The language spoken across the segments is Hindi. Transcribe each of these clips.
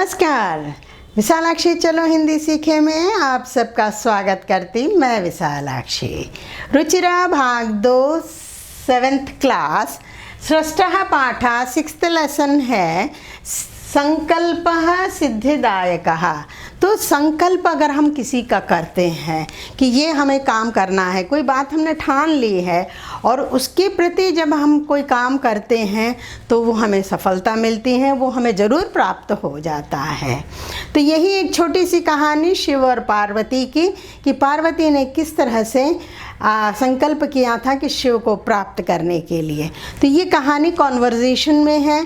नमस्कार। विशालाक्षी चलो हिंदी सीखे में आप सबका स्वागत करती मैं विशालाक्षी। रुचिरा भाग 2 7th क्लास षष्ठः पाठः 6th लेसन है संकल्पः सिद्धिदायकः। तो संकल्प अगर हम किसी का करते हैं कि ये हमें काम करना है, कोई बात हमने ठान ली है और उसके प्रति जब हम कोई काम करते हैं तो वो हमें सफलता मिलती है, वो हमें ज़रूर प्राप्त हो जाता है। तो यही एक छोटी सी कहानी शिव और पार्वती की कि पार्वती ने किस तरह से संकल्प किया था कि शिव को प्राप्त करने के लिए। तो ये कहानी कॉन्वर्जेशन में है,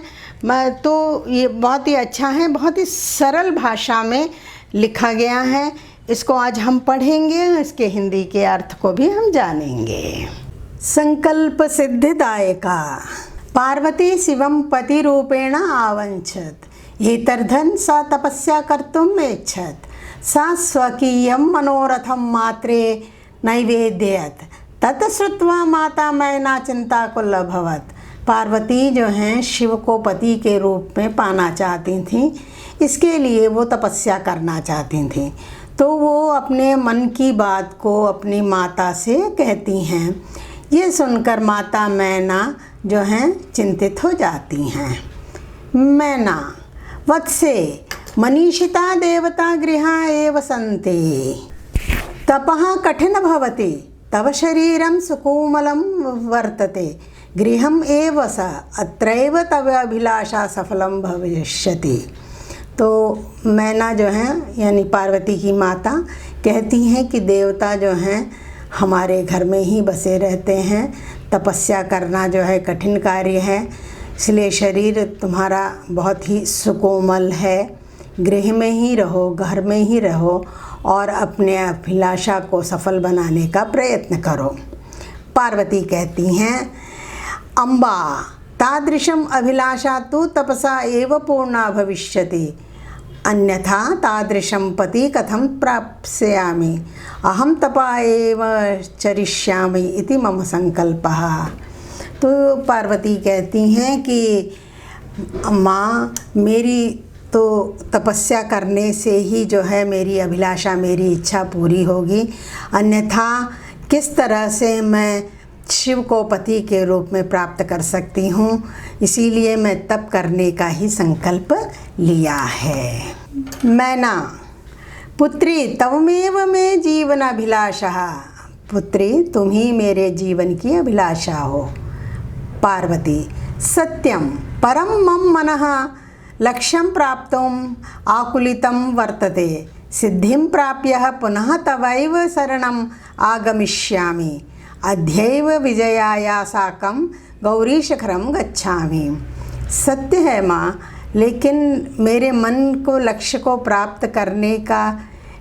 तो ये बहुत ही अच्छा है, बहुत ही सरल भाषा में लिखा गया है। इसको आज हम पढ़ेंगे, इसके हिंदी के अर्थ को भी हम जानेंगे। संकल्प सिद्धिदायका। पार्वती शिवं पति रूपेण आवंछत, एतर्धन सा तपस्या कर्तुम् ऐच्छत। सा स्वकीयं मनोरथं मात्रे नैवेद्यत, तत् श्रुत्वा माता मैना चिंताकुलभवत। पार्वती जो हैं शिव को पति के रूप में पाना चाहती थीं, इसके लिए वो तपस्या करना चाहती थीं। तो वो अपने मन की बात को अपनी माता से कहती हैं। ये सुनकर माता मैना जो हैं चिंतित हो जाती हैं। मैना वत्से मनीषिता देवता गृहा एव सन्ति, तपः कठिन भवति, तव शरीरं सुकोमलं वर्तते, गृहम् एव स, अत्रैव तव अभिलाषा सफलं भविष्यति। तो मैना जो हैं यानी पार्वती की माता कहती हैं कि देवता जो हैं हमारे घर में ही बसे रहते हैं, तपस्या करना जो है कठिन कार्य है, इसलिए शरीर तुम्हारा बहुत ही सुकोमल है, गृह में ही रहो, घर में ही रहो और अपने अभिलाषा को सफल बनाने का प्रयत्न करो। पार्वती कहती हैं अम्बा तादृशम अभिलाषा तो तपसा एव पूर्णा भविष्यति, अन्यथा तादृशम पति कथम प्राप्स्यामि, अहम तपा एव चरिष्यामि इति मम संकल्पः। तो पार्वती कहती हैं कि माँ मेरी तो तपस्या करने से ही जो है मेरी अभिलाषा, मेरी इच्छा पूरी होगी, अन्यथा किस तरह से मैं शिव को पति के रूप में प्राप्त कर सकती हूँ, इसीलिए मैं तप करने का ही संकल्प लिया है। मैना पुत्री तवमेव मे जीवन अभिलाषः, पुत्री तुम ही मेरे जीवन की अभिलाषा हो। पार्वती सत्यम परम मम मनः लक्ष्यं प्राप्तुम् आकुलितं वर्तते, सिद्धिं प्राप्य पुनः तवैव शरणम् आगमिष्यामि, अद्यैव विजयाया साकं गौरीशिखरं गच्छामि। सत्य है माँ, लेकिन मेरे मन को लक्ष्य को प्राप्त करने का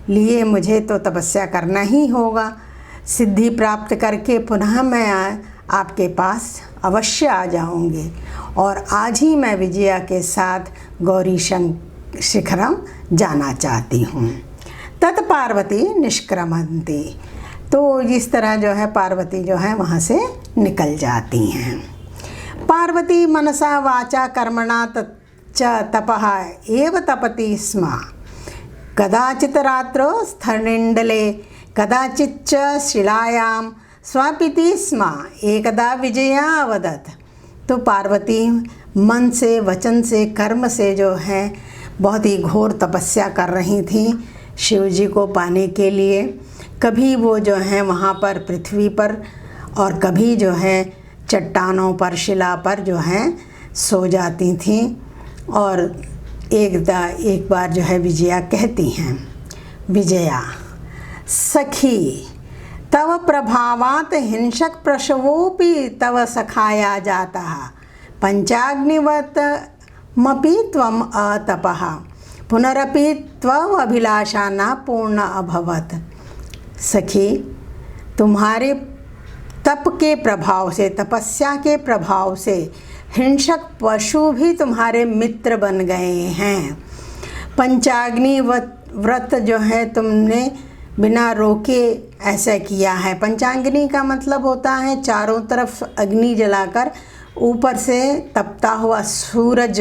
लिए मुझे तो तपस्या करना ही होगा। सिद्धि प्राप्त करके पुनः मैं आपके पास अवश्य आ जाऊंगी और आज ही मैं विजया के साथ गौरी शिखरम जाना चाहती हूँ। तत् पार्वती निष्क्रमन्ति। तो इस तरह जो है पार्वती जो है वहाँ से निकल जाती हैं। पार्वती मनसा वाचा कर्मणा च तपः एव तपति स्म, कदाचित् रात्रौ स्थनिण्डले कदाचिच्च शिलायां स्वापिति स्म, एकदा विजया अवदत्। तो पार्वती मन से, वचन से, कर्म से जो है बहुत ही घोर तपस्या कर रही थी शिव जी को पाने के लिए। कभी वो जो है वहाँ पर पृथ्वी पर और कभी जो है चट्टानों पर, शिला पर जो है सो जाती थीं। और एक बार जो है विजया कहती हैं, विजया सखी तव प्रभावात् हिंसक प्रसवोपि तव सखाया जातः, पंचाग्निवत मपि त्वम् अतपः, पुनरपि त्वम् अभिलाषा न पूर्ण अभवत्। सखी तुम्हारे तप के प्रभाव से, तपस्या के प्रभाव से हिंसक पशु भी तुम्हारे मित्र बन गए हैं। पंचाग्नि व्रत जो है तुमने बिना रोके ऐसा किया है। पंचाग्नि का मतलब होता है चारों तरफ अग्नि जलाकर ऊपर से तपता हुआ सूरज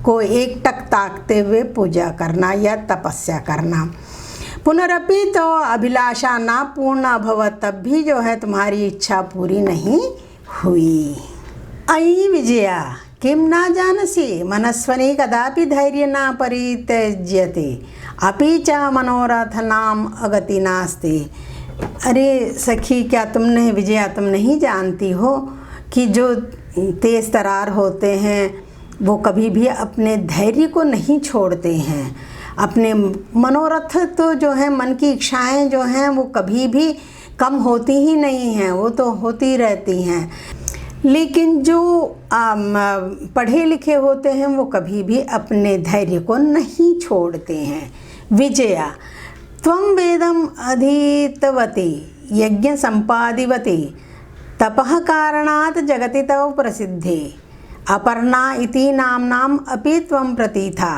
को एकटक ताकते हुए पूजा करना या तपस्या करना। पुनरपि तो अभिलाषा ना पूर्ण अभवत, तब भी जो है तुम्हारी इच्छा पूरी नहीं हुई। अयि विजया किं न जानसि मनस्वनि कदापि धैर्य न परित्यज्यते अपि च मनोरथनाम अगति नास्ति। अरे सखी, क्या तुमने विजया तुम नहीं जानती हो कि जो तेज तरार होते हैं वो कभी भी अपने धैर्य को नहीं छोड़ते हैं। अपने मनोरथ तो जो है, मन की इच्छाएं जो हैं वो कभी भी कम होती ही नहीं हैं, वो तो होती रहती हैं। लेकिन जो पढ़े लिखे होते हैं वो कभी भी अपने धैर्य को नहीं छोड़ते हैं। विजया त्वं वेदम अधीतवती यज्ञ संपादिवती तपः कारणात् जगति तव प्रसिद्धे अपर्णा इति नाम्नाम अपि त्वं प्रतीता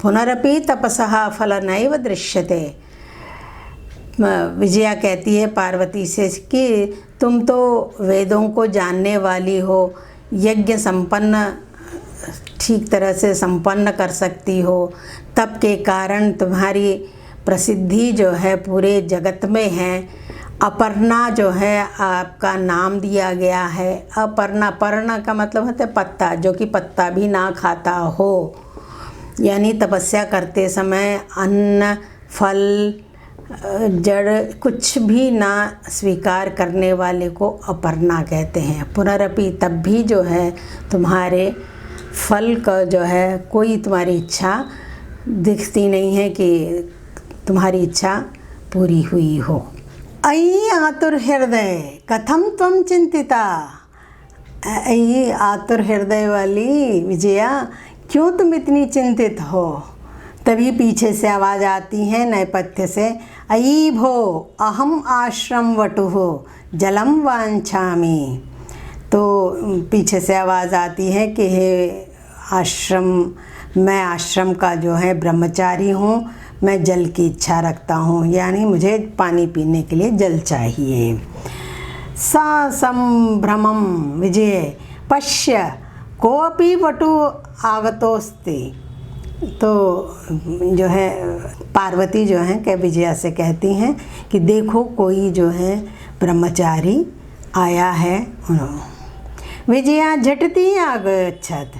पुनरपि तपसः फल नैव दृश्यते। विजया कहती है पार्वती से कि तुम तो वेदों को जानने वाली हो, यज्ञ संपन्न ठीक तरह से संपन्न कर सकती हो, तप के कारण तुम्हारी प्रसिद्धि जो है पूरे जगत में है। अपर्णा जो है आपका नाम दिया गया है। अपर्णा, पर्ण का मतलब होता है पत्ता, जो कि पत्ता भी ना खाता हो, यानी तपस्या करते समय अन्न फल जड़ कुछ भी ना स्वीकार करने वाले को अपर्णा कहते हैं। पुनरपि तब भी जो है तुम्हारे फल का जो है कोई तुम्हारी इच्छा दिखती नहीं है कि तुम्हारी इच्छा पूरी हुई हो। अयि आतुर हृदय कथम त्वं चिंतिता। अयि आतुर हृदय वाली विजया, क्यों तुम इतनी चिंतित हो। तभी पीछे से आवाज़ आती है नेपथ्य से, अयि भो अहम आश्रम वटुः जलम वांछामि। तो पीछे से आवाज़ आती है कि हे आश्रम, मैं आश्रम का जो है ब्रह्मचारी हूँ, मैं जल की इच्छा रखता हूँ, यानी मुझे पानी पीने के लिए जल चाहिए। सा संभ्रमम विजय पश्य कोऽपि वटु आगतोस्ति। तो जो है पार्वती जो है क्या विजया से कहती हैं कि देखो कोई जो है ब्रह्मचारी आया है। विजया झटिति आगच्छत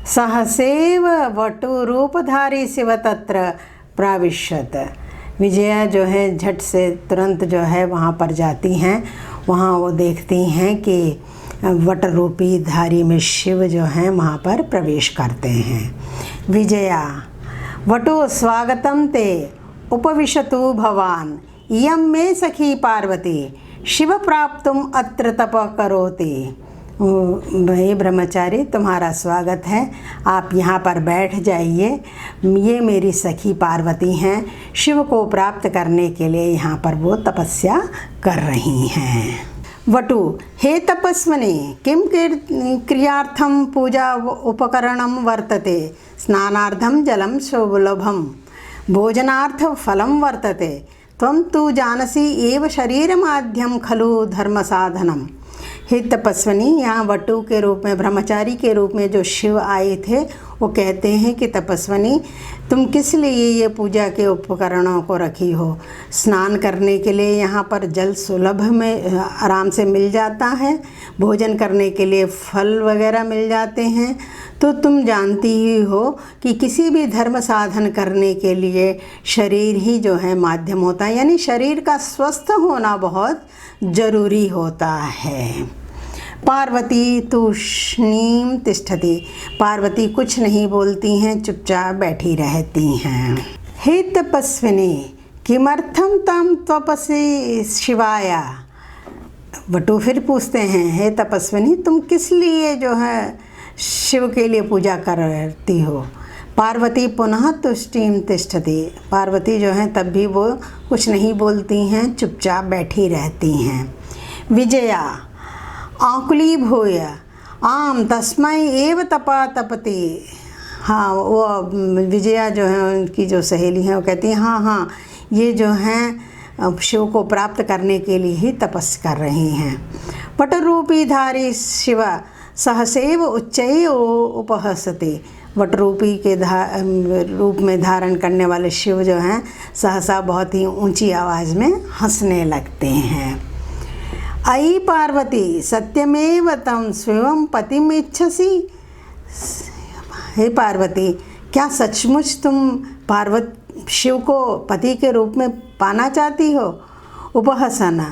सहसेव वटु रूपधारी शिव तत्र प्राविशत। विजया जो है झट से तुरंत जो है वहाँ पर जाती हैं। वहाँ वो देखती हैं कि वट रूपी धारी में शिव जो हैं वहाँ पर प्रवेश करते हैं। विजया वटो स्वागतम ते उपविशतु भवान इयं मे सखी पार्वती शिव प्राप्तुम अत्र तप करोति। भाई ब्रह्मचारी, तुम्हारा स्वागत है, आप यहाँ पर बैठ जाइए। ये मेरी सखी पार्वती हैं, शिव को प्राप्त करने के लिए यहाँ पर वो तपस्या कर रही हैं। वटु हे तपस्विनी किं क्रियार्थं पूजा उपकरणं वर्तते। स्नानार्थं जलं सुलभं भोजनार्थ फलं वर्तते। त्वं तु जानसि एव शरीरमाध्यं खलु धर्म साधनम। हे तपस्विनी, यहाँ वटु के रूप में, ब्रह्मचारी के रूप में जो शिव आए थे वो कहते हैं कि तपस्विनी, तुम किस लिए ये पूजा के उपकरणों को रखी हो। स्नान करने के लिए यहाँ पर जल सुलभ में आराम से मिल जाता है, भोजन करने के लिए फल वगैरह मिल जाते हैं। तो तुम जानती ही हो कि किसी भी धर्म साधन करने के लिए शरीर ही जो है माध्यम होता है, यानी शरीर का स्वस्थ होना बहुत ज़रूरी होता है। पार्वती तूष्णीम तिष्ठति। पार्वती कुछ नहीं बोलती हैं, चुपचाप बैठी रहती हैं। हे तपस्विनी किमर्थम तम तपसि शिवाय। वटु फिर पूछते हैं, हे तपस्विनी, तुम किस लिए जो है शिव के लिए पूजा करती हो। पार्वती पुनः तुष्टिम तिष्ठति। पार्वती जो है तब भी वो कुछ नहीं बोलती हैं, चुपचाप बैठी रहती हैं। विजया आकुली भूय आम तस्मै एव तपा तपति। हाँ, वो विजया जो है उनकी जो सहेली हैं वो कहती हैं हाँ हाँ, ये जो हैं शिव को प्राप्त करने के लिए ही तपस कर रही हैं। वटरूपी धारी शिव सहसेव उच्चैः उपहसते। वटरूपी के रूप में धारण करने वाले शिव जो हैं सहसा बहुत ही ऊंची आवाज़ में हंसने लगते हैं। अयि पार्वती सत्यमेव तम स्वयं पतिम इच्छसि। हे पार्वती, क्या सचमुच तुम शिव को पति के रूप में पाना चाहती हो? उपहसना,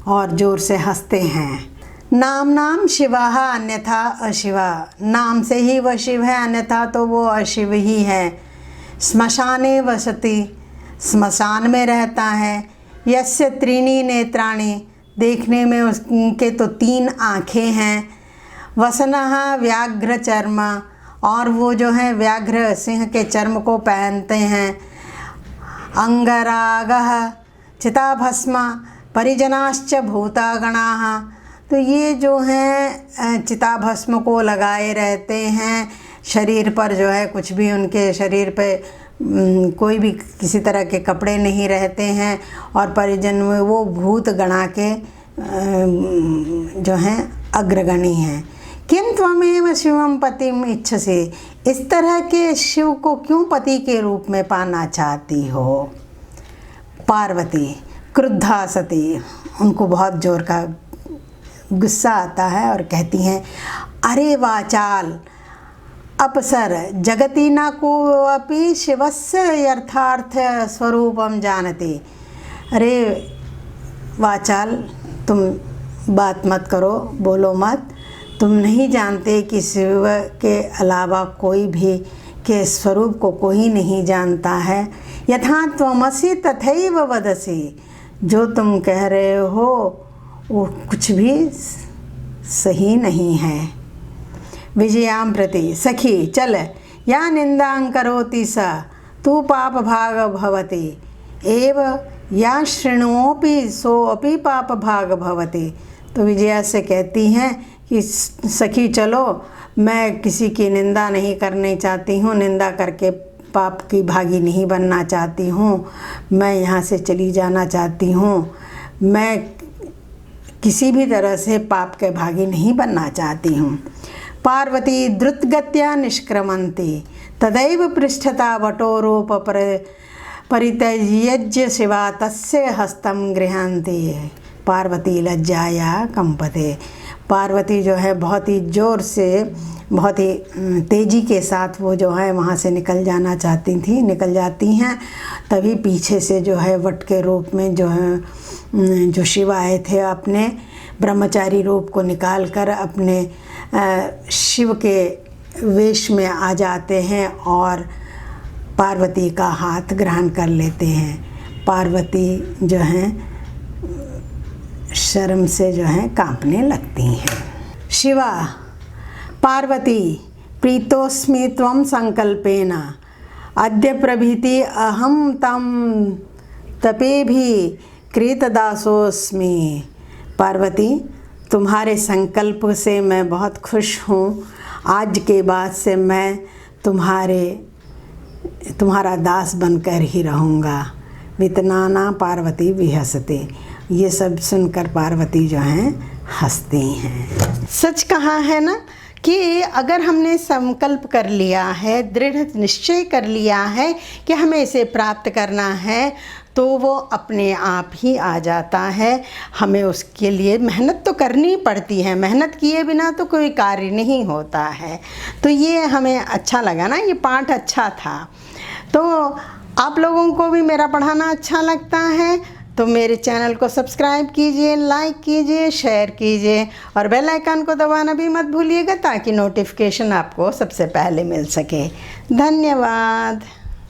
और जोर से हंसते हैं। नाम नाम शिवाः अन्यथा अशिवा। नाम से ही वह शिव है, अन्यथा तो वो अशिव ही है। श्मशाने वसति, स्मशान में रहता है। यस्य त्रीणि नेत्राणि, देखने में उसके तो 3 आँखें हैं। वसनः व्याघ्र चर्म, और वो जो है व्याघ्र सिंह के चर्म को पहनते हैं। अंगरागः चिताभस्म परिजनाश्च भूतागणाः, तो ये जो हैं चिताभस्म को लगाए रहते हैं। शरीर पर जो है कुछ भी उनके शरीर पे कोई भी किसी तरह के कपड़े नहीं रहते हैं, और परिजन में वो भूत गणा के जो हैं अग्रगणी हैं। किम त्वमेव शिवम पतिम इच्छसि, इस तरह के शिव को क्यों पति के रूप में पाना चाहती हो? पार्वती क्रुद्धा सती, उनको बहुत जोर का गुस्सा आता है और कहती हैं, अरे वाचाल अपसर जगति न कोऽपि शिवस्य यथार्थ स्वरूपम जानति। अरे वाचाल, तुम बात मत करो, बोलो मत। तुम नहीं जानते कि शिव के अलावा कोई भी के स्वरूप को कोई नहीं जानता है। यथा त्वमसि तथैव वदसि, जो तुम कह रहे हो वो कुछ भी सही नहीं है। विजयां प्रति सखी चल, या निंदां करोति सा तू पाप भाग भवति, एव या शृणोपि सोपि पाप भाग भवति। तो विजया से कहती हैं कि सखी चलो, मैं किसी की निंदा नहीं करनी चाहती हूँ, निंदा करके पाप की भागी नहीं बनना चाहती हूँ। मैं यहाँ से चली जाना चाहती हूँ। मैं किसी भी तरह से पाप के भागी नहीं बनना चाहती हूँ। पार्वती द्रुतगत्या निष्क्रमन्ति, तदैव पृष्ठता वटोरूप परित्यज्य शिवा तस्य हस्तं गृह्णन्ति। पार्वती लज्जाया कंपते, पार्वती जो है बहुत ही ज़ोर से, बहुत ही तेज़ी के साथ वो जो है वहाँ से निकल जाती हैं। तभी पीछे से जो है वट के रूप में जो शिव आए थे, अपने ब्रह्मचारी रूप को निकाल कर अपने शिव के वेश में आ जाते हैं और पार्वती का हाथ ग्रहण कर लेते हैं। पार्वती जो हैं शर्म से जो है कांपने लगती हैं। शिवा पार्वती प्रीतोस्मि त्वं संकल्पेन, अद्य प्रभृति अहम तम तपे भी कृतदासोस्मि। पार्वती, तुम्हारे संकल्प से मैं बहुत खुश हूँ। आज के बाद से मैं तुम्हारा दास बनकर ही रहूँगा। वितनाना पार्वती विहसते, ये सब सुनकर पार्वती जो हैं हंसती हैं। सच कहा है ना कि अगर हमने संकल्प कर लिया है, दृढ़ निश्चय कर लिया है कि हमें इसे प्राप्त करना है, तो वो अपने आप ही आ जाता है। हमें उसके लिए मेहनत तो करनी पड़ती है, मेहनत किए बिना तो कोई कार्य नहीं होता है। तो ये हमें अच्छा लगा ना, ये पाठ अच्छा था। तो आप लोगों को भी मेरा पढ़ाना अच्छा लगता है तो मेरे चैनल को सब्सक्राइब कीजिए, लाइक कीजिए, शेयर कीजिए और बेल आइकन को दबाना भी मत भूलिएगा ताकि नोटिफिकेशन आपको सबसे पहले मिल सके। धन्यवाद।